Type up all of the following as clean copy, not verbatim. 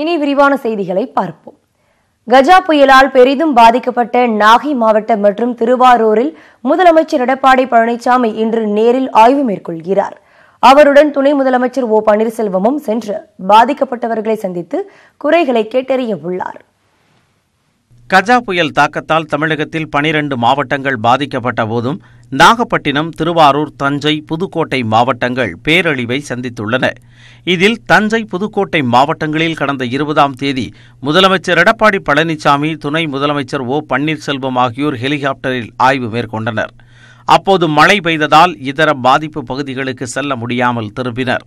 இனி விரிவான செய்திகளை பார்ப்போம். கஜா புயலால் பெரிதும் பாதிக்கப்பட்ட நாகை மாவட்டம் மற்றும் திருவாரூரில் முதலமைச்சர் எடப்பாடி பழனிசாமி இன்று நேரில் ஆய்வு மேற்கொள்கிறார். அவருடன் துணை முதலமைச்சர் ஓ பன்னீர்செல்வமும் சென்று பாதிக்கப்பட்டவர்களை சந்தித்து குறைகளை கேட்டறிய உள்ளார். கஜா புயல் தாக்கத்தால் தமிழகத்தில் 12 மாவட்டங்கள் பாதிக்கப்பட்ட போதும் நாகப்பட்டினம், திருவாரூர், தஞ்சை, புதுக்கோட்டை மாவட்டங்கள் பேரழிவை சந்தித்துள்ளன. இதில் தஞ்சை, புதுக்கோட்டை மாவட்டங்களில் கடந்த 20ஆம் தேதி முதலமைச்சர் எடப்பாடி பழனிசாமி, துணை முதலமைச்சர் ஓ பன்னீர்செல்வம் ஆகியோர் ஹெலிகாப்டரில் ஆய்வு மேற்கொண்டனர். அப்போது மழை பெய்ததால் இதர பாதிப்பு பகுதிகளுக்கு செல்ல முடியாமல் திரும்பினர்.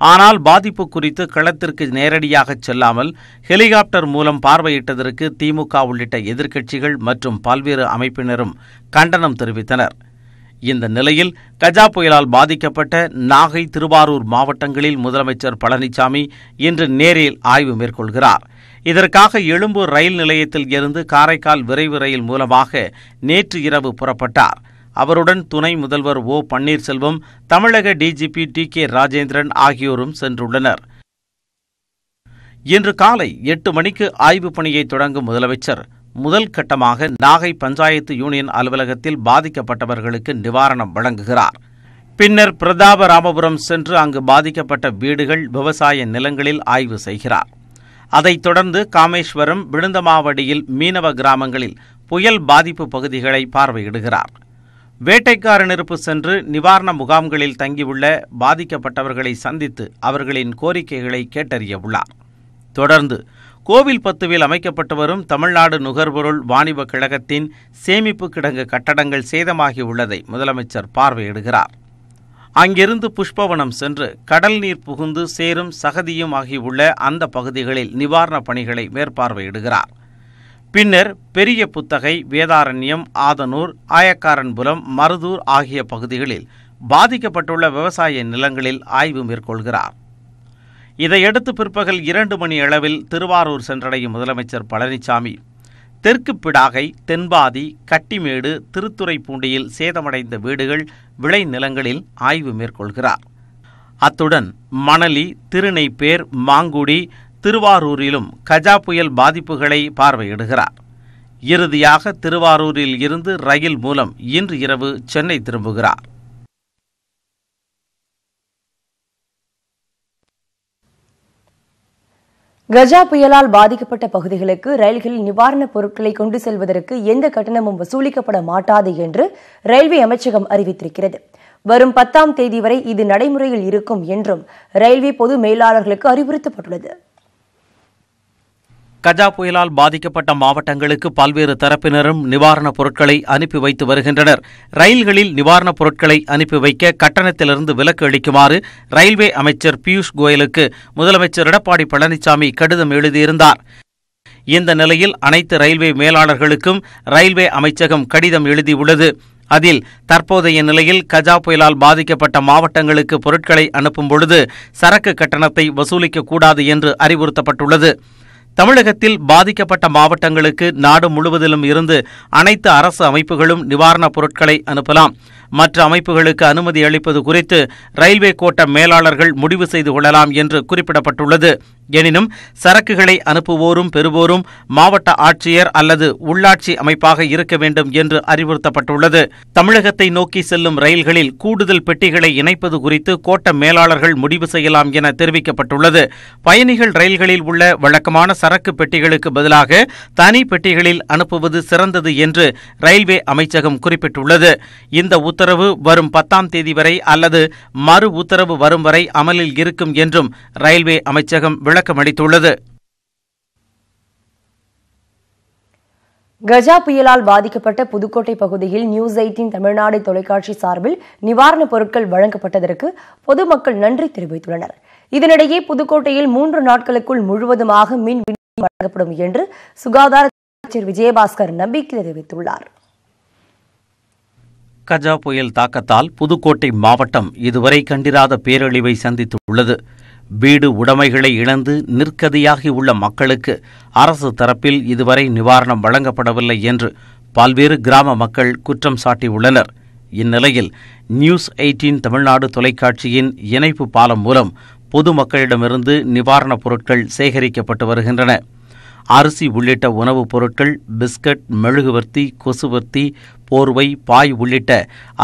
ஆனால் பாதிப்பு குறித்து களத்திற்கு நேரடியாக செல்லாமல் ஹெலிகாப்டர் மூலம் பார்வையிட்டதற்கு திமுக உள்ளிட்ட எதிர்க்கட்சிகள் மற்றும் பல்வேறு அமைப்பினரும் கண்டனம் தெரிவித்தனர். இந்த நிலையில் கஜா புயலால் பாதிக்கப்பட்ட நாகை, திருவாரூர் மாவட்டங்களில் முதலமைச்சர் பழனிசாமி இன்று நேரில் ஆய்வு மேற்கொள்கிறார். இதற்காக எழும்பூர் ரயில் நிலையத்தில் இருந்து காரைக்கால் விரைவு ரயில் மூலமாக நேற்று இரவு புறப்பட்டார். அவருடன் துணை முதல்வர் ஓ பன்னீர்செல்வம், தமிழக டிஜிபி டி.கே. ராஜேந்திரன் ஆகியோரும் சென்றுள்ளனர். இன்று காலை 8 மணிக்கு ஆய்வுப் பணியை தொடங்கும் முதலமைச்சர் முதல் கட்டமாக நாகை பஞ்சாயத்து யூனியன் அலுவலகத்தில் பாதிக்கப்பட்டவர்களுக்கு நிவாரணம் வழங்குகிறார். பின்னர் பிரதாபராமபுரம் சென்று அங்கு பாதிக்கப்பட்ட வீடுகள், விவசாய நிலங்களில் ஆய்வு செய்கிறார். அதைத் தொடர்ந்து காமேஸ்வரம், விழுந்தமாவடியில் மீனவ கிராமங்களில் புயல் பாதிப்பு பகுதிகளை பார்வையிடுகிறார். வேட்டைக்காரனிருப்பு சென்று நிவாரண முகாம்களில் தங்கியுள்ள பாதிக்கப்பட்டவர்களை சந்தித்து அவர்களின் கோரிக்கைகளை கேட்டறிய உள்ளார். தொடர்ந்து கோவில்பத்துவில் அமைக்கப்பட்டு வரும் தமிழ்நாடு நுகர்பொருள் வாணிப கழகத்தின் சேமிப்பு கிடங்கு கட்டடங்கள் சேதமாகியுள்ளதை முதலமைச்சர் பார்வையிடுகிறார். அங்கிருந்து புஷ்பவனம் சென்று கடல் நீர் புகுந்து சேரும் சகதியும் ஆகியுள்ள அந்த பகுதிகளில் நிவாரணப் பணிகளை மேற்பார்வையிடுகிறார். பின்னர் பெரிய புத்தகை, வேதாரண்யம், ஆதனூர், ஆயக்காரன்புலம், மருதூர் ஆகிய பகுதிகளில் பாதிக்கப்பட்டுள்ள விவசாய நிலங்களில் ஆய்வு மேற்கொள்கிறார். இதையடுத்து பிற்பகல் 2 மணி அளவில் திருவாரூர் சென்றடையும் முதலமைச்சர் பழனிசாமி தெற்கு பிடாகை, தென்பாதி, கட்டிமேடு, திருத்துறைப்பூண்டியில் சேதமடைந்த வீடுகள், விளை நிலங்களில் ஆய்வு மேற்கொள்கிறார். அத்துடன் மணலி, திருநெய்ப்பேர், மாங்குடி, திருவாரூரிலும் கஜா புயல் பாதிப்புகளை பார்வையிடுகிறார். இறுதியாக திருவாரூரில் இருந்து ரயில் மூலம் இன்று இரவு சென்னை திரும்புகிறார். கஜா புயலால் பாதிக்கப்பட்ட பகுதிகளுக்கு ரயில்களில் நிவாரணப் பொருட்களை கொண்டு செல்வதற்கு எந்த கட்டணமும் வசூலிக்கப்பட மாட்டாது என்று ரயில்வே அமைச்சகம் அறிவித்திருக்கிறது. வரும் 10ஆம் தேதி வரை இது நடைமுறையில் இருக்கும் என்றும் ரயில்வே பொது மேலாளர்களுக்கு அறிவுறுத்தப்பட்டுள்ளது. கஜா புயலால் பாதிக்கப்பட்ட மாவட்டங்களுக்கு பல்வேறு தரப்பினரும் நிவாரணப் பொருட்களை அனுப்பி வைத்து வருகின்றனர். ரயில்களில் நிவாரணப் பொருட்களை அனுப்பி வைக்க கட்டணத்திலிருந்து விலக்கு அளிக்குமாறு ரயில்வே அமைச்சர் பியூஷ் கோயலுக்கு முதலமைச்சர் எடப்பாடி பழனிசாமி கடிதம் எழுதியிருந்தார். இந்த நிலையில் அனைத்து ரயில்வே மேலாளர்களுக்கும் ரயில்வே அமைச்சகம் கடிதம் எழுதியுள்ளது. அதில் தற்போதைய நிலையில் கஜா புயலால் பாதிக்கப்பட்ட மாவட்டங்களுக்கு பொருட்களை அனுப்பும் பொழுது சரக்கு கட்டணத்தை வசூலிக்கக்கூடாது என்று அறிவுறுத்தப்பட்டுள்ளது. தமிழகத்தில் பாதிக்கப்பட்ட மாவட்டங்களுக்கு நாடு முழுவதிலும் இருந்து அனைத்து அரசு அமைப்புகளும் நிவாரணப் பொருட்களை அனுப்பலாம். மற்ற அமைப்புகளுக்கு அனுமதி அளிப்பது குறித்து ரயில்வே கோட்ட மேலாளர்கள் முடிவு செய்து கொள்ளலாம் என்று குறிப்பிடப்பட்டுள்ளது. எனினும் சரக்குகளை அனுப்புவோரும் பெறுவோரும் மாவட்ட ஆட்சியர் அல்லது உள்ளாட்சி அமைப்பாக இருக்க வேண்டும் என்று அறிவுறுத்தப்பட்டுள்ளது. தமிழகத்தை நோக்கி செல்லும் ரயில்களில் கூடுதல் பெட்டிகளை இணைப்பது குறித்து கோட்ட மேலாளர்கள் முடிவு செய்யலாம் என தெரிவிக்கப்பட்டுள்ளது. பயணிகள் ரயில்களில் உள்ள வழக்கமான சரக்கு பெட்டிகளுக்கு பதிலாக தனி பெட்டிகளில் அனுப்புவது சிறந்தது என்று ரயில்வே அமைச்சகம் குறிப்பிட்டுள்ளது. இந்த உத்தரவு வரும் 10ஆம் தேதி வரை அல்லது மறு உத்தரவு வரும் வரை அமலில் இருக்கும் என்றும் ரயில்வே அமைச்சகம் விளக்கமளித்துள்ளது. கஜா புயலால் பாதிக்கப்பட்ட புதுக்கோட்டை பகுதியில் நியூஸ் 18 தமிழ்நாடு தொலைக்காட்சி சார்பில் நிவாரணப் பொருட்கள் வழங்கப்பட்டதற்கு பொதுமக்கள் நன்றி தெரிவித்துள்ளனர். இதனிடையே புதுக்கோட்டையில் 3 நாட்களுக்குள் முழுவதுமாக மின் விநியோகம் வழங்கப்படும் என்று சுகாதார அமைச்சர் விஜயபாஸ்கர் நம்பிக்கை தெரிவித்துள்ளார். கஜா புயல் தாக்கத்தால் புதுக்கோட்டை மாவட்டம் இதுவரை கண்டிராத பேரழிவை சந்தித்துள்ளது. வீடு உடைமைகளை இழந்து நிற்கதியாகி உள்ள மக்களுக்கு அரசு தரப்பில் இதுவரை நிவாரணம் வழங்கப்படவில்லை என்று பல்வேறு கிராம மக்கள் குற்றம் சாட்டியுள்ளனர். இந்நிலையில் நியூஸ் 18 தமிழ்நாடு தொலைக்காட்சியின் இணைப்பு பாலம் மூலம் பொதுமக்களிடமிருந்து நிவாரணப் பொருட்கள் சேகரிக்கப்பட்டு வருகின்றன. அரிசி உள்ளிட்ட உணவுப் பொருட்கள், பிஸ்கட், மெழுகுவர்த்தி, கொசுவர்த்தி, போர்வை, பாய் உள்ளிட்ட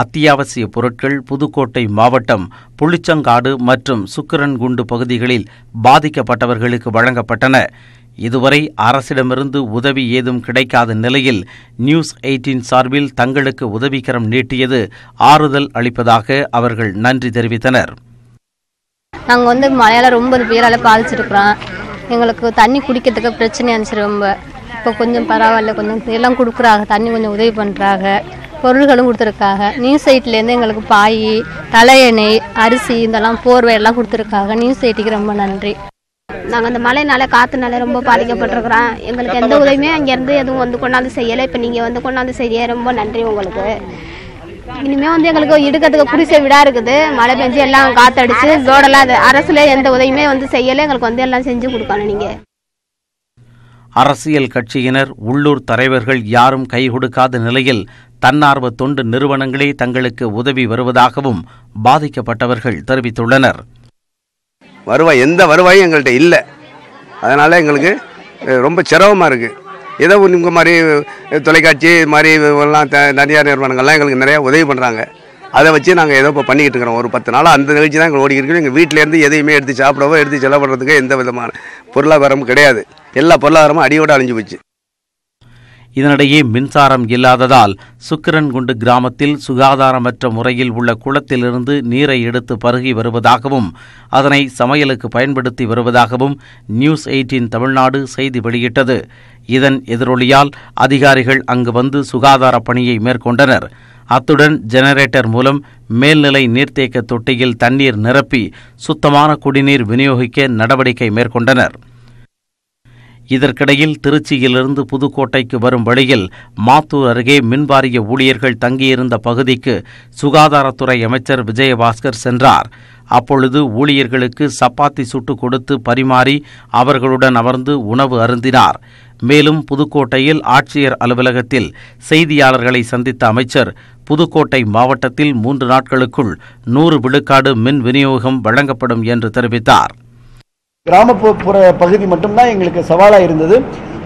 அத்தியாவசிய பொருட்கள் புதுக்கோட்டை மாவட்டம் புளிச்சங்காடு மற்றும் சுக்கிரன்குண்டு பகுதிகளில் பாதிக்கப்பட்டவர்களுக்கு வழங்கப்பட்டன. இதுவரை அரசிடமிருந்து உதவி ஏதும் கிடைக்காத நிலையில் நியூஸ் 18 சார்பில் தங்களுக்கு உதவிக்கரம் நீட்டியது ஆறுதல் அளிப்பதாக அவர்கள் நன்றி தெரிவித்தனர். நாங்கள் மழையால் ரொம்ப பேரால் பாதிச்சிருக்கிறோம். எங்களுக்கு தண்ணி குடிக்கிறதுக்கு பிரச்சனை இருந்துச்சு ரொம்ப. இப்போ கொஞ்சம் பரவாயில்ல, கொஞ்சம் எல்லாம் கொடுக்குறாங்க, தண்ணி கொஞ்சம் உதவி பண்ணுறாங்க, பொருள்களும் கொடுத்துருக்காங்க. நியூஸ் சைட்லேருந்து எங்களுக்கு பாய், தலையணை, அரிசி, இதெல்லாம் போர்வை எல்லாம் கொடுத்துருக்காங்க. நியூஸ் சைட்டுக்கு ரொம்ப நன்றி. நாங்கள் அந்த மழைனால காற்றுனால ரொம்ப பாதிக்கப்பட்டிருக்கிறோம். எங்களுக்கு எந்த உதவியுமே அங்கேருந்து எதுவும் கொண்டாந்து செய்யலை. இப்போ நீங்கள் கொண்டாந்து செய்ய ரொம்ப நன்றி உங்களுக்கு. இனிமேல் எங்களுக்கு இடுக்கிறதுக்கு குடிசை விடா இருக்குது. மழை பெஞ்சு எல்லாம் காத்தடிச்சு ரோடெல்லாம் அரசுல எந்த உதவியுமே செய்யலை. எங்களுக்கு எல்லாம் செஞ்சு கொடுக்கணும். நீங்கள் அரசியல் கட்சியினர், உள்ளூர் தலைவர்கள் யாரும் கை கொடுக்காத நிலையில் தன்னார்வ தொண்டு நிறுவனங்களே தங்களுக்கு உதவி வருவதாகவும் பாதிக்கப்பட்டவர்கள் தெரிவித்துள்ளனர். எந்த வருவாயும் எங்கள்கிட்ட இல்லை. அதனால் எங்களுக்கு ரொம்ப சிரமமாக இருக்குது. ஏதோ உங்கள் மாதிரி தொலைக்காட்சி மாதிரி எல்லாம் தனியார் நிறுவனங்கள்லாம் எங்களுக்கு நிறையா உதவி பண்ணுறாங்க. அதை வச்சு நாங்கள் ஏதோ இப்போ பண்ணிக்கிட்டு இருக்கிறோம். ஒரு 10 நாளாக அந்த நிகழ்ச்சி தான் எங்களுக்கு ஓடிக்கிட்டு. எங்கள் வீட்டிலேருந்து எதையுமே எடுத்து சாப்பிடவோ எடுத்து செலவு பண்ணுறதுக்கு எந்த விதமான பொருளாதாரமும் கிடையாது. எல்லா பொருளாதாரமும் அடியோடு அழிஞ்சு போச்சு. இதனிடையே மின்சாரம் இல்லாததால் சுக்கிரன்குண்டு கிராமத்தில் சுகாதாரமற்ற முறையில் உள்ள குளத்திலிருந்து நீரை எடுத்து பருகி வருவதாகவும் அதனை சமையலுக்கு பயன்படுத்தி வருவதாகவும் நியூஸ் 18 தமிழ்நாடு செய்தி வெளியிட்டது. இதன் எதிரொலியால் அதிகாரிகள் அங்கு வந்து சுகாதார பணியை மேற்கொண்டனர். அத்துடன் ஜெனரேட்டர் மூலம் மேல்நிலை நீர்த்தேக்க தொட்டியில் தண்ணீர் நிரப்பி சுத்தமான குடிநீர் விநியோகிக்க நடவடிக்கை மேற்கொண்டனர். இதற்கிடையில் திருச்சியிலிருந்து புதுக்கோட்டைக்கு வரும் வழியில் மாத்தூர் அருகே மின்வாரிய ஊழியர்கள் தங்கியிருந்த பகுதிக்கு சுகாதாரத்துறை அமைச்சர் விஜயபாஸ்கர் சென்றார். அப்பொழுது ஊழியர்களுக்கு சப்பாத்தி சுட்டு கொடுத்து பரிமாறி அவர்களுடன் அமர்ந்து உணவு அருந்தினார். மேலும் புதுக்கோட்டையில் ஆட்சியர் அலுவலகத்தில் செய்தியாளர்களை சந்தித்த அமைச்சர் புதுக்கோட்டை மாவட்டத்தில் 3 நாட்களுக்குள் 100 விழுக்காடு மின் விநியோகம் வழங்கப்படும் என்று தெரிவித்தார். கிராமப்புற பகுதி மட்டும்தான் எங்களுக்கு சவாலாக இருந்தது.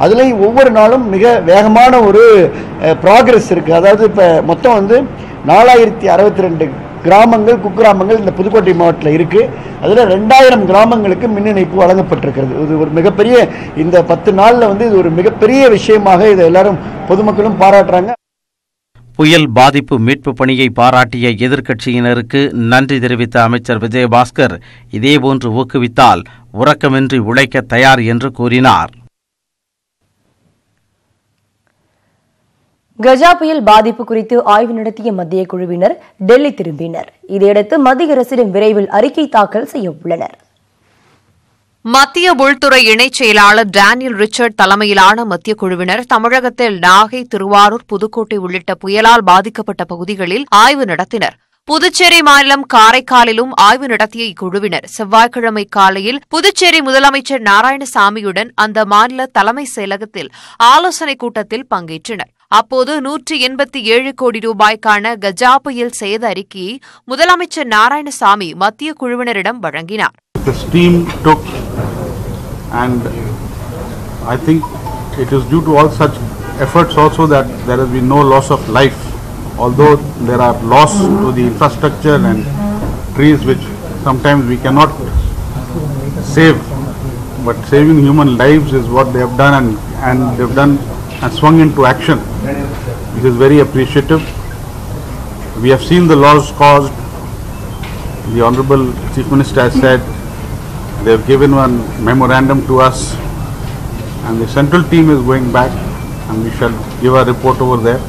அதுலேயும் ஒவ்வொரு நாளும் மிக வேகமான ஒரு ப்ராக்ரஸ் இருக்குது. அதாவது இப்போ மொத்தம் 4062 கிராமங்கள், குக்கிராமங்கள் இந்த புதுக்கோட்டை மாவட்டத்தில் இருக்குது. அதில் 2000 கிராமங்களுக்கு மின் இணைப்பு வழங்கப்பட்டிருக்கிறது. இது ஒரு மிகப்பெரிய, இந்த 10 நாளில் இது ஒரு மிகப்பெரிய விஷயமாக இதை எல்லாரும் பொதுமக்களும் பாராட்டுறாங்க. புயல் பாதிப்பு மீட்பு பணியை பாராட்டிய எதிர்க்கட்சியினருக்கு நன்றி தெரிவித்த அமைச்சர் விஜயபாஸ்கர் இதேபோன்று ஊக்குவித்தால் உறக்கமின்றி உழைக்க தயார் என்று கூறினார். கஜா புயல் பாதிப்பு குறித்து ஆய்வு நடத்திய மத்திய குழுவினர் டெல்லி திரும்பினர். இதையடுத்து மத்திய அரசிடம் விரைவில் அறிக்கை தாக்கல் செய்ய உள்ளனர். மத்திய உள்துறை இணைச் செயலாளர் டேனியல் ரிச்சர்ட் தலைமையிலான மத்திய குழுவினர் தமிழகத்தில் நாகை, திருவாரூர், புதுக்கோட்டை உள்ளிட்ட புயலால் பாதிக்கப்பட்ட பகுதிகளில் ஆய்வு நடத்தினர். புதுச்சேரி மாநிலம் காரைக்காலிலும் ஆய்வு நடத்திய இக்குழுவினர் செவ்வாய்க்கிழமை காலையில் புதுச்சேரி முதலமைச்சர் நாராயணசாமியுடன் அந்த மாநில தலைமைச் செயலகத்தில் ஆலோசனைக் கூட்டத்தில் பங்கேற்றனர். அப்போது 187 கோடி ரூபாய்க்கான கஜா புயல் சேத அறிக்கையை முதலமைச்சர் நாராயணசாமி மத்திய குழுவினரிடம் வழங்கினார். This team took, and I think it is due to all such efforts also that there has been no loss of life, although there are loss to the infrastructure and trees which sometimes we cannot save, but saving human lives is what they have done, and they have done and swung into action, which is very appreciative. We have seen the loss caused. The Honorable Chief Minister has said they have given one memorandum to us, and the central team is going back, and we shall give a report over there.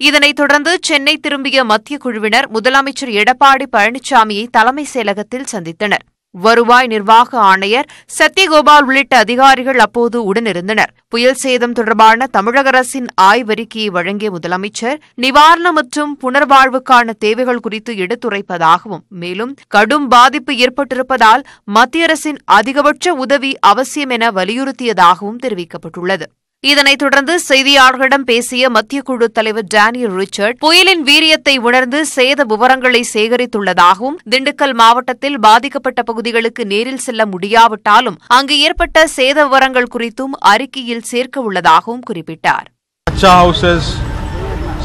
இதனைத் தொடர்ந்து சென்னை திரும்பிய மத்திய குழுவினர் முதலமைச்சர் எடப்பாடி பழனிசாமியை தலைமைச் செயலகத்தில் சந்தித்தனர். வருவாய் நிர்வாக ஆணையர் சத்யகோபால் உள்ளிட்ட அதிகாரிகள் அப்போது உடனிருந்தனர். புயல் சேதம் தொடர்பான தமிழக அரசின் ஆய்வறிக்கையை வழங்கிய முதலமைச்சர் நிவாரணம் மற்றும் புனர்வாழ்வுக்கான தேவைகள் குறித்து எடுத்துரைப்பதாகவும், மேலும் கடும் பாதிப்பு ஏற்பட்டிருப்பதால் மத்திய அரசின் அதிகபட்ச உதவி அவசியம் என வலியுறுத்தியதாகவும் தெரிவிக்கப்பட்டுள்ளது. இதனைத் தொடர்ந்து செய்தியாளர்களிடம் பேசிய மத்திய குழு தலைவர் டேனியல் ரிச்சர்ட் புயலின் வீரியத்தை உணர்ந்து சேத விவரங்களை சேகரித்துள்ளதாகவும் திண்டுக்கல் மாவட்டத்தில் பாதிக்கப்பட்ட பகுதிகளுக்கு நேரில் செல்ல முடியாவிட்டாலும் அங்கு ஏற்பட்ட சேத விவரங்கள் குறித்தும் அறிக்கையில் சேர்க்க உள்ளதாகவும் குறிப்பிட்டார்.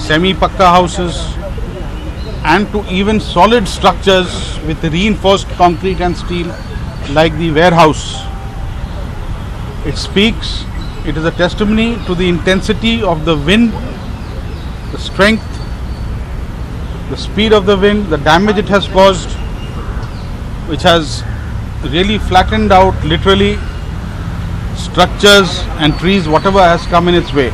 Semi-pakka houses and to even solid structures with reinforced concrete and steel like the warehouse. It is a testimony to the intensity of the wind, the strength, the speed of the wind, the damage it has caused, which has really flattened out literally structures and trees, whatever has come in its way.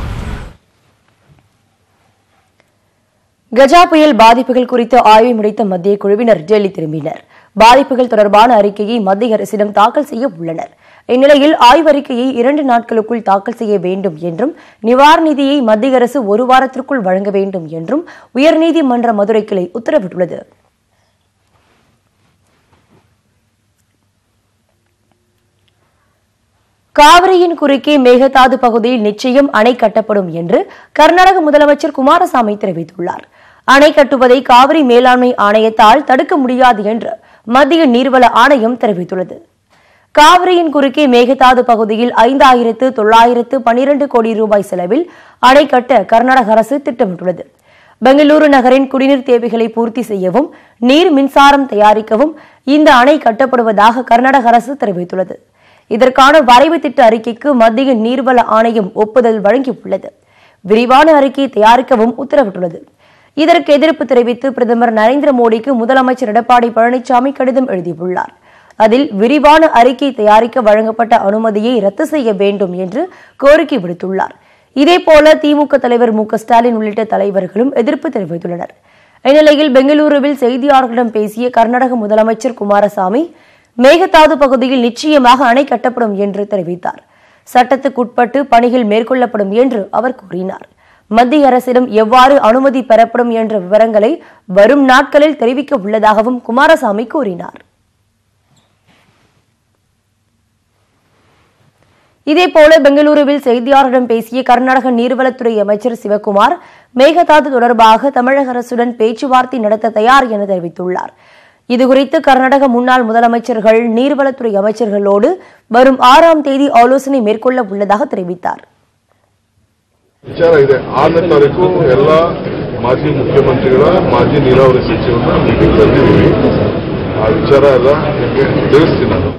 Gaja புயல் பாதிப்புகள் குறித்து ஆய்வு முடித்த மத்திய குழுவினர் டெல்லி திரும்பினர். பாதிப்புகள் தொடர்பான அறிக்கையை மத்திய அரசிடம் தாக்கல் செய்ய உள்ளனர். இந்நிலையில் ஆய்வறிக்கையை 2 நாட்களுக்குள் தாக்கல் செய்ய வேண்டும் என்றும் நிவாரண நிதியை மத்திய அரசு 1 வாரத்திற்குள் வழங்க வேண்டும் என்றும் உயர்நீதிமன்ற மதுரை கிளை உத்தரவிட்டுள்ளது. காவிரியின் குறுக்கே மேகதாது பகுதியில் நிச்சயம் அணை கட்டப்படும் என்று கர்நாடக முதலமைச்சர் குமாரசாமி தெரிவித்துள்ளார். அணை கட்டுவதை காவிரி மேலாண்மை ஆணையத்தால் தடுக்க முடியாது என்று மத்திய நீர்வள ஆணையம் தெரிவித்துள்ளது. காவிரியின் குறுக்கே மேகதாது பகுதியில் 5,912 கோடி ரூபாய் செலவில் அணை கட்ட கர்நாடக அரசு திட்டமிட்டுள்ளது. பெங்களூரு நகரின் குடிநீர் தேவைகளை பூர்த்தி செய்யவும் நீர் மின்சாரம் தயாரிக்கவும் இந்த அணை கட்டப்படுவதாக கர்நாடக அரசு தெரிவித்துள்ளது. இதற்கான வரைவு திட்ட அறிக்கைக்கு மத்திய நீர்வள ஆணையம் ஒப்புதல் வழங்கியுள்ளது. விரிவான அறிக்கை தயாரிக்கவும் உத்தரவிட்டுள்ளது. இதற்கு எதிர்ப்பு தெரிவித்து பிரதமர் நரேந்திர மோடிக்கு முதலமைச்சர் எடப்பாடி பழனிசாமி கடிதம் எழுதியுள்ளார். அதில் விரிவான அறிக்கை தயாரிக்க வழங்கப்பட்ட அனுமதியை ரத்து செய்ய வேண்டும் என்று கோரிக்கை விடுத்துள்ளார். இதேபோல திமுக தலைவர் மு க ஸ்டாலின் உள்ளிட்ட தலைவர்களும் எதிர்ப்பு தெரிவித்துள்ளனர். இந்நிலையில் பெங்களூருவில் செய்தியாளர்களிடம் பேசிய கர்நாடக முதலமைச்சர் குமாரசாமி மேகதாது பகுதியில் நிச்சயமாக அணை கட்டப்படும் என்று தெரிவித்தார். சட்டத்துக்குட்பட்டு பணிகள் மேற்கொள்ளப்படும் என்று அவர் கூறினார். மத்திய அரசிடம் எவ்வாறு அனுமதி பெறப்படும் என்ற விவரங்களை வரும் நாட்களில் தெரிவிக்க உள்ளதாகவும் குமாரசாமி கூறினார். இதேபோல பெங்களூருவில் செய்தியாளர்களிடம் பேசிய கர்நாடக நீர்வளத்துறை அமைச்சர் சிவக்குமார் மேகதாது தொடர்பாக தமிழக அரசுடன் பேச்சுவார்த்தை நடத்த தயார் என தெரிவித்துள்ளார். இதுகுறித்து கர்நாடக முன்னாள் முதலமைச்சர்கள் நீர்வளத்துறை அமைச்சர்களோடு வரும் 6ஆம் தேதி ஆலோசனை மேற்கொள்ள உள்ளதாக தெரிவித்தார். ವಿಚಾರ ಇದೆ 6ನೇ ತಾರೀಕು ಎಲ್ಲ ಮಾಜಿ ಮುಖ್ಯಮಂತ್ರಿಗಳ ಮಾಜಿ ನೀರಾವರಿ ಸಚಿವರನ್ನ ಮೀಟಿಂಗ್ ಕರೆದಿದ್ದೀವಿ. ಆ ವಿಚಾರ ಎಲ್ಲ ತಿಳಿಸ್ತೀನಿ ನಾನು.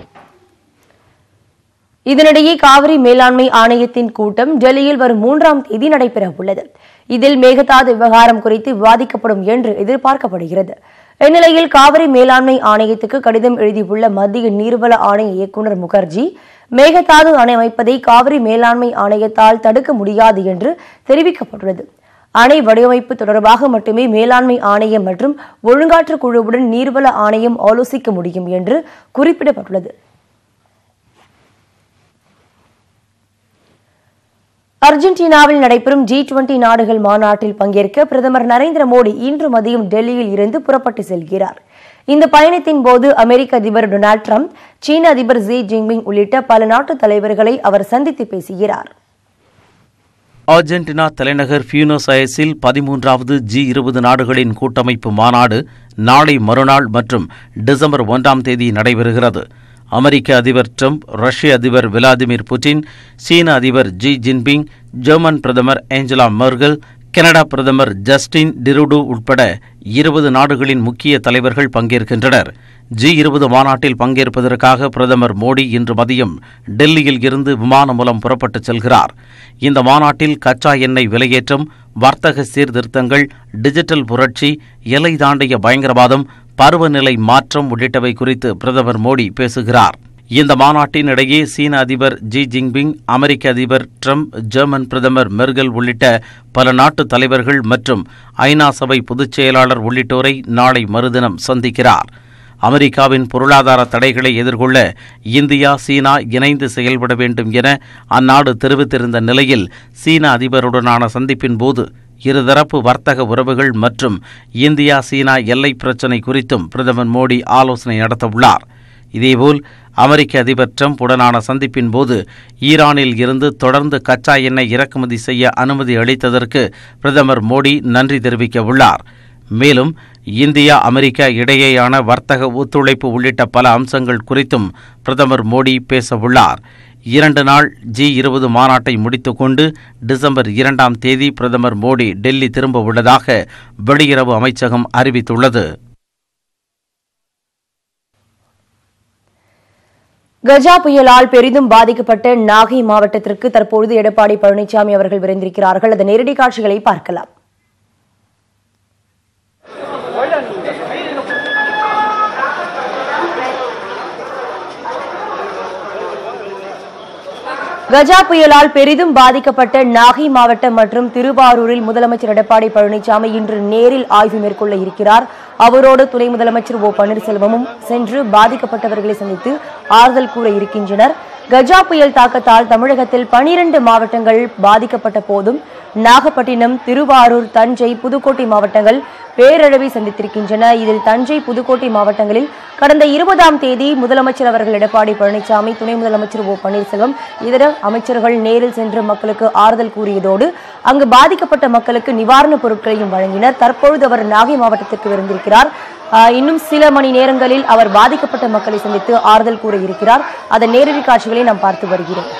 இதனிடையே காவிரி மேலாண்மை ஆணையத்தின் கூட்டம் டெல்லியில் வரும் 3ஆம் தேதி நடைபெற உள்ளது. இதில் மேகதாது விவகாரம் குறித்து விவாதிக்கப்படும் என்று எதிர்பார்க்கப்படுகிறது. இந்நிலையில் காவிரி மேலாண்மை ஆணையத்துக்கு கடிதம் எழுதியுள்ள மத்திய நீர்வள ஆணைய இயக்குநர் முகர்ஜி மேகதாது அணை அமைப்பதை காவிரி மேலாண்மை ஆணையத்தால் தடுக்க முடியாது என்று தெரிவிக்கப்பட்டுள்ளது. அணை வடிவமைப்பு தொடர்பாக மட்டுமே மேலாண்மை ஆணையம் மற்றும் ஒழுங்காற்று குழுவுடன் நீர்வள ஆணையம் ஆலோசிக்க முடியும் என்று குறிப்பிடப்பட்டுள்ளது. அர்ஜென்டினாவில் நடைபெறும் G20 நாடுகள் மாநாட்டில் பங்கேற்க பிரதமர் நரேந்திர மோடி இன்று மதியம் டெல்லியில் இருந்து புறப்பட்டு செல்கிறார். இந்த பயணத்தின் போது அமெரிக்க அதிபர் டொனால்டு டிரம்ப், சீன அதிபர் ஜி ஜின்பிங் உள்ளிட்ட பல நாட்டு தலைவர்களை அவர் சந்தித்து பேசுகிறார். அர்ஜென்டினா தலைநகர் பியூனஸ் அயர்ஸில் 13வது G20 நாடுகளின் கூட்டமைப்பு மாநாடு நாளை மறுநாள் மற்றும் டிசம்பர் 1ஆம் தேதி நடைபெறுகிறது. அமெரிக்க அதிபர் டிரம்ப், ரஷ்ய அதிபர் விளாடிமிர் புட்டின், சீன அதிபர் ஜி ஜின்பிங், ஜெர்மன் பிரதமர் ஏஞ்சலா மெர்கல், கனடா பிரதமர் ஜஸ்டின் டிருடோ உட்பட 20 நாடுகளின் முக்கிய தலைவர்கள் பங்கேற்கின்றனர். G20 மாநாட்டில் பங்கேற்பதற்காக பிரதமர் மோடி இன்று மதியம் டெல்லியில் இருந்து விமானம் மூலம் புறப்பட்டுச் செல்கிறார். இந்த மாநாட்டில் கச்சா எண்ணெய் விலையேற்றம், வர்த்தக சீர்திருத்தங்கள், டிஜிட்டல் புரட்சி, எல்லை தாண்டிய பயங்கரவாதம், பருவநிலை மாற்றம் உள்ளிட்டவை குறித்து பிரதமர் மோடி பேசுகிறார். இந்த மாநாட்டின் இடையே சீன அதிபர் ஜி ஜின்பிங், அமெரிக்க அதிபர் டிரம்ப், ஜெர்மன் பிரதமர் மெர்கல் உள்ளிட்ட பல நாட்டு தலைவர்கள் மற்றும் ஐநா சபை பொதுச் செயலாளர் உள்ளிட்டோரை நாளை மறுதினம் சந்திக்கிறார். அமெரிக்காவின் பொருளாதார தடைகளை எதிர்கொள்ள இந்தியா, சீனா இணைந்து செயல்பட வேண்டும் என அந்நாடு தெரிவித்திருந்த நிலையில் சீன அதிபருடனான சந்திப்பின் போது இருதரப்பு வர்த்தக உறவுகள் மற்றும் இந்தியா சீனா எல்லை பிரச்சினை குறித்தும் பிரதமர் மோடி ஆலோசனை நடத்தவுள்ளார். இதேபோல் அமெரிக்க அதிபர் டிரம்ப் உடனான சந்திப்பின் போது ஈரானில் இருந்து தொடர்ந்து கச்சா எண்ணெய் இறக்குமதி செய்ய அனுமதி அளித்ததற்கு பிரதமர் மோடி நன்றி தெரிவிக்க உள்ளார். மேலும் இந்தியா அமெரிக்கா இடையேயான வர்த்தக ஒத்துழைப்பு உள்ளிட்ட பல அம்சங்கள் குறித்தும் பிரதமர் மோடி பேசவுள்ளார். 2 நாள் G20 மாநாட்டை முடித்துக்கொண்டு டிசம்பர் 2ஆம் தேதி பிரதமர் மோடி டெல்லி திரும்ப உள்ளதாக வெளியுறவு அமைச்சகம் அறிவித்துள்ளது. கஜா புயலால் பெரிதும் பாதிக்கப்பட்ட நாகை மாவட்டத்திற்கு தற்பொழுது எடப்பாடி பழனிசாமி அவர்கள் விரைந்திருக்கிறார்கள். அதன் நேரடி காட்சிகளை பார்க்கலாம். கஜா புயலால் பெரிதும் பாதிக்கப்பட்ட நாகை மாவட்டம் மற்றும் திருவாரூரில் முதலமைச்சர் எடப்பாடி பழனிசாமி இன்று நேரில் ஆய்வு மேற்கொள்ள இருக்கிறார். அவரோடு துணை முதலமைச்சர் ஓ பன்னீர்செல்வமும் சென்று பாதிக்கப்பட்டவர்களை சந்தித்து ஆறுதல் கூற இருக்கின்றனர். கஜா புயல் தாக்கத்தால் தமிழகத்தில் 12 மாவட்டங்கள் பாதிக்கப்பட்ட போதும் நாகப்பட்டினம், திருவாரூர், தஞ்சை, புதுக்கோட்டை மாவட்டங்கள் பேரழிவை சந்தித்திருக்கின்றன. இதில் தஞ்சை, புதுக்கோட்டை மாவட்டங்களில் கடந்த 20ஆம் தேதி முதலமைச்சர் அவர்கள் எடப்பாடி பழனிசாமி, துணை முதலமைச்சர் ஓ பன்னீர்செல்வம், இதர அமைச்சர்கள் நேரில் சென்று மக்களுக்கு ஆறுதல் கூறியதோடு அங்கு பாதிக்கப்பட்ட மக்களுக்கு நிவாரணப் பொருட்களையும் வழங்கினர். தற்பொழுது அவர் நாகை மாவட்டத்திற்கு விருந்திருக்கிறார். இன்னும் சில மணி நேரங்களில் அவர் பாதிக்கப்பட்ட மக்களை சந்தித்து ஆறுதல் கூற இருக்கிறார். அதன் நேரடி காட்சிகளை நாம் பார்த்து வருகிறோம்.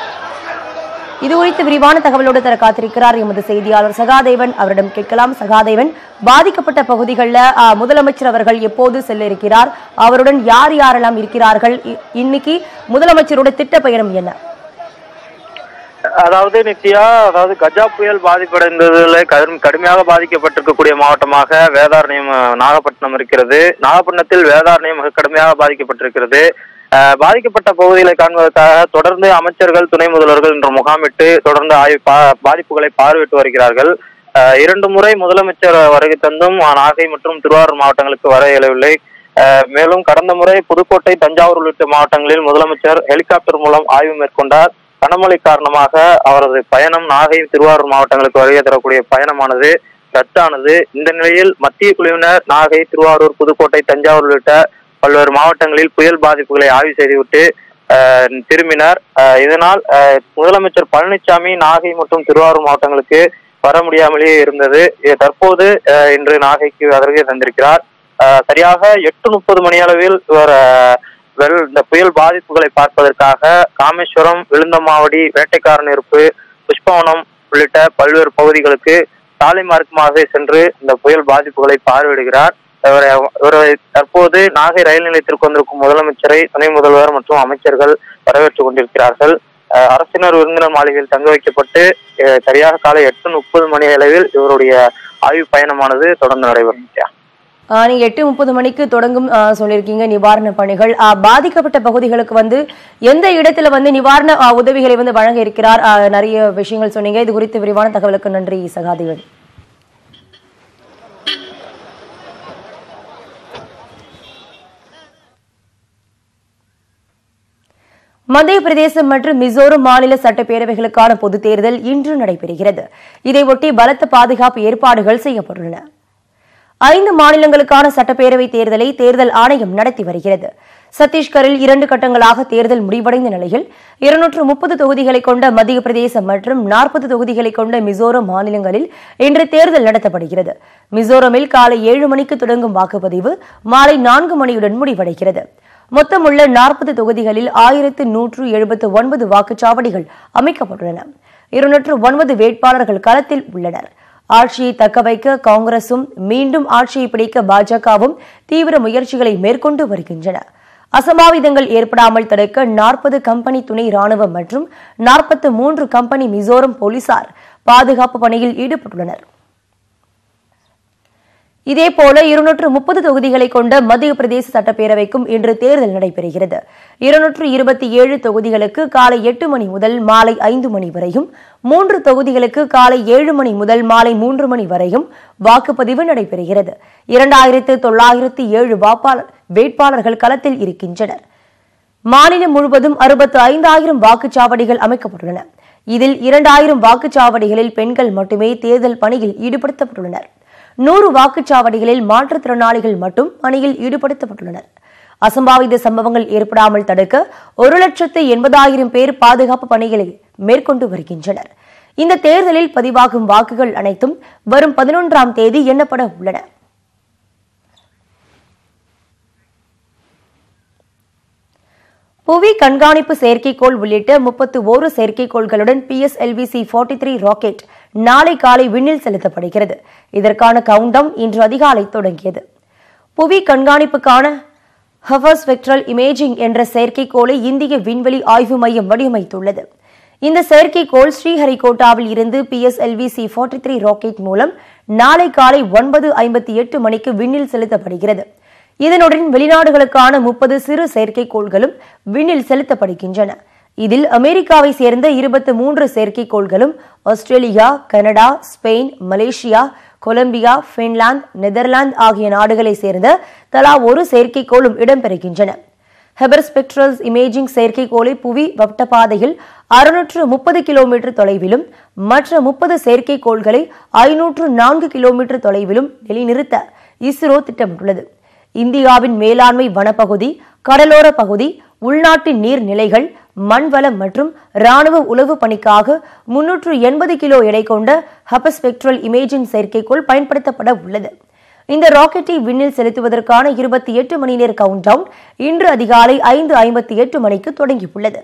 இதுகுறித்து விரிவான தகவலோடு தர காத்திருக்கிறார் எமது செய்தியாளர் சகாதேவன். அவரிடம் கேட்கலாம். சகாதேவன், பாதிக்கப்பட்ட பகுதிகளில் முதலமைச்சர் அவர்கள் எப்போது செல்ல இருக்கிறார்? அவருடன் யார் யாரெல்லாம் இருக்கிறார்கள்? இன்னைக்கு முதலமைச்சரோட திட்ட பயணம் என்ன? அதாவது நித்யா, கஜா புயல் பாதிப்படைந்ததுல கடுமையாக பாதிக்கப்பட்டிருக்கக்கூடிய மாவட்டமாக வேதாரண்யம், நாகப்பட்டினம் இருக்கிறது. நாகப்பட்டினத்தில் வேதாரண்யம் மிக கடுமையாக பாதிக்கப்பட்டிருக்கிறது. பாதிக்கப்பட்ட பகுதிகளை காண்பதற்காக தொடர்ந்து அமைச்சர்கள், துணை முதல்வர்கள் இன்று முகாமிட்டு தொடர்ந்து பாதிப்புகளை பார்வையிட்டு வருகிறார்கள். 2 முறை முதலமைச்சர் வருகை தந்தும் நாகை மற்றும் திருவாரூர் மாவட்டங்களுக்கு வர இயலவில்லை. மேலும் கடந்த முறை புதுக்கோட்டை, தஞ்சாவூர் உள்ளிட்ட மாவட்டங்களில் முதலமைச்சர் ஹெலிகாப்டர் மூலம் ஆய்வு மேற்கொண்டார். கனமழை காரணமாக அவரது பயணம் நாகை, திருவாரூர் மாவட்டங்களுக்கு வருகை தரக்கூடிய பயணமானது ரத்தானது. இந்த நிலையில் மத்திய குழுவினர் நாகை, திருவாரூர், புதுக்கோட்டை, தஞ்சாவூர் உள்ளிட்ட பல்வேறு மாவட்டங்களில் புயல் பாதிப்புகளை ஆய்வு செய்துவிட்டு திரும்பினர். இதனால் முதலமைச்சர் பழனிசாமி நாகை மற்றும் திருவாரூர் மாவட்டங்களுக்கு வர முடியாமலேயே இருந்தது. தற்போது இன்று நாகைக்கு வருகை தந்திருக்கிறார். சரியாக 8:30 மணி அளவில் இவர் இந்த புயல் பாதிப்புகளை பார்ப்பதற்காக காமேஸ்வரம், விழுந்தமாவடி, வேட்டைக்காரன் இருப்பு, புஷ்பவனம் உள்ளிட்ட பல்வேறு பகுதிகளுக்கு சாலை மார்க்கமாக சென்று இந்த புயல் பாதிப்புகளை பார்வையிடுகிறார். இவரை தற்போது நாகை ரயில் நிலையத்திற்கு வந்திருக்கும் முதலமைச்சரை துணை முதல்வர் மற்றும் அமைச்சர்கள் வரவேற்றுக் கொண்டிருக்கிறார்கள். அரசினர் விருந்தினர் மாளிகையில் தங்க வைக்கப்பட்டு சரியாக காலை 8:30 மணி அளவில் இவருடைய ஆய்வு பயணமானது தொடர்ந்து நடைபெறும். நீங்க 8:30 மணிக்கு தொடங்கும் சொல்லியிருக்கீங்க நிவாரண பணிகள். பாதிக்கப்பட்ட பகுதிகளுக்கு எந்த இடத்துல நிவாரண உதவிகளை வழங்க இருக்கிறார்? நிறைய விஷயங்கள் சொன்னீங்க. இது குறித்து விரிவான தகவலுக்கு நன்றி சகாதேவன். மத்திய பிரதேசம் மற்றும் மிசோரம் மாநில சட்டப்பேரவைகளுக்கான பொதுத் தேர்தல் இன்று நடைபெறுகிறது. இதையொட்டி பலத்த பாதுகாப்பு ஏற்பாடுகள் செய்யப்பட்டுள்ளன. 5 மாநிலங்களுக்கான சட்டப்பேரவை தேர்தலை தேர்தல் ஆணையம் நடத்தி வருகிறது. சத்தீஸ்கரில் 2 கட்டங்களாக தேர்தல் முடிவடைந்த நிலையில் 230 தொகுதிகளை கொண்ட மத்திய பிரதேசம் மற்றும் 40 தொகுதிகளை கொண்ட மிசோரம் மாநிலங்களில் இன்று தேர்தல் நடத்தப்படுகிறது. மிசோரமில் காலை 7 மணிக்கு தொடங்கும் வாக்குப்பதிவு மாலை 4 மணியுடன் முடிவடைகிறது. மொத்தமுள்ள 40 தொகுதிகளில் 1179 வாக்குச்சாவடிகள் அமைக்கப்பட்டுள்ளன. 209 வேட்பாளர்கள் களத்தில் உள்ளனர். ஆட்சியை தக்கவைக்க காங்கிரசும் மீண்டும் ஆட்சியை பிடிக்க பாஜகவும் தீவிர முயற்சிகளை மேற்கொண்டு வருகின்றன. அசம்பாவிதங்கள் ஏற்படாமல் தடுக்க 40 கம்பெனி துணை ராணுவம் மற்றும் 43 கம்பெனி மிசோரம் போலீசார் பாதுகாப்பு பணியில் ஈடுபட்டுள்ளனர். இதேபோல 230 தொகுதிகளை கொண்ட மத்திய பிரதேச சட்டப்பேரவைக்கும் இன்று தேர்தல் நடைபெறுகிறது. 227 தொகுதிகளுக்கு காலை 8 மணி முதல் மாலை 5 மணி வரையும், 3 தொகுதிகளுக்கு காலை 7 மணி முதல் மாலை 3 மணி வரையும் வாக்குப்பதிவு நடைபெறுகிறது. 2907 வேட்பாளர்கள் களத்தில் இருக்கின்றனர். மாநிலம் முழுவதும் 65,000 வாக்குச்சாவடிகள் அமைக்கப்பட்டுள்ளன. இதில் 2,000 வாக்குச்சாவடிகளில் பெண்கள் மட்டுமே தேர்தல் பணியில் ஈடுபடுத்தப்பட்டுள்ளனர். 100 வாக்குச்சாவடிகளில் மாற்றுத்திறனாளிகள் மட்டும் பணியில் ஈடுபடுத்தப்பட்டுள்ளனர். அசம்பாவித சம்பவங்கள் ஏற்படாமல் தடுக்க 1,80,000 பேர் பாதுகாப்பு பணிகளை மேற்கொண்டு வருகின்றனர். இந்த தேர்தலில் பதிவாகும் வாக்குகள் அனைத்தும் வரும் 11ஆம் தேதி எண்ணப்பட உள்ளன. புவி கண்காணிப்பு செயற்கைக்கோள் உள்ளிட்ட 31 செயற்கைக்கோள்களுடன் PSLV-C-43 ராக்கெட் நாளை காலை விண்ணில் செலுத்தப்படுகிறது. இதற்கான கவுண்டவுன் இன்று அதிகாலை தொடங்கியது. புவி கண்காணிப்புக்கான ஹெபர்ஸ்பெக்ட்ரல் இமேஜிங் என்ற செயற்கைக்கோளை இந்திய விண்வெளி ஆய்வு மையம் வடிவமைத்துள்ளது. இந்த செயற்கைக்கோள் ஸ்ரீஹரிகோட்டாவில் இருந்து PSLV-C-43 ராக்கெட் மூலம் நாளை காலை 9:58 மணிக்கு விண்ணில் செலுத்தப்படுகிறது. இதனுடன் வெளிநாடுகளுக்கான 30 சிறு செயற்கைக்கோள்களும் விண்ணில் செலுத்தப்படுகின்றன. இதில் அமெரிக்காவை சேர்ந்த 23 செயற்கைக்கோள்களும் Australia, Canada, Spain, Malaysia, Colombia, Finland, Netherlands ஆகிய நாடுகளை சேர்ந்த தலா ஒரு செயற்கைக்கோளும் இடம்பெறுகின்றன. ஹெபர்ஸ்பெக்ட்ரல் இமேஜிங் செயற்கைக்கோளை புவி வட்டப்பாதையில் 630 கிலோமீட்டர் தொலைவிலும் மற்ற 30 செயற்கைக்கோள்களை 504 கிலோமீட்டர் தொலைவிலும் நிலைநிறுத்த இஸ்ரோ திட்டமிட்டுள்ளது. இந்தியாவின் மேலாண்மை வனப்பகுதி, கடலோர பகுதி, உள்நாட்டு நீர்நிலைகள், மண்வளம் மற்றும் ராணுவ உளவு பணிக்காக 380 கிலோ எடை கொண்ட ஹெபர்ஸ்பெக்ட்ரல் இமேஜிங் செயற்கைக்கோள் பயன்படுத்தப்பட உள்ளது. இந்த ராக்கெட்டை விண்ணில் செலுத்துவதற்கான 28 மணி நேர கவுண்டவுன் இன்று அதிகாலை 5:58 மணிக்கு தொடங்கியுள்ளது.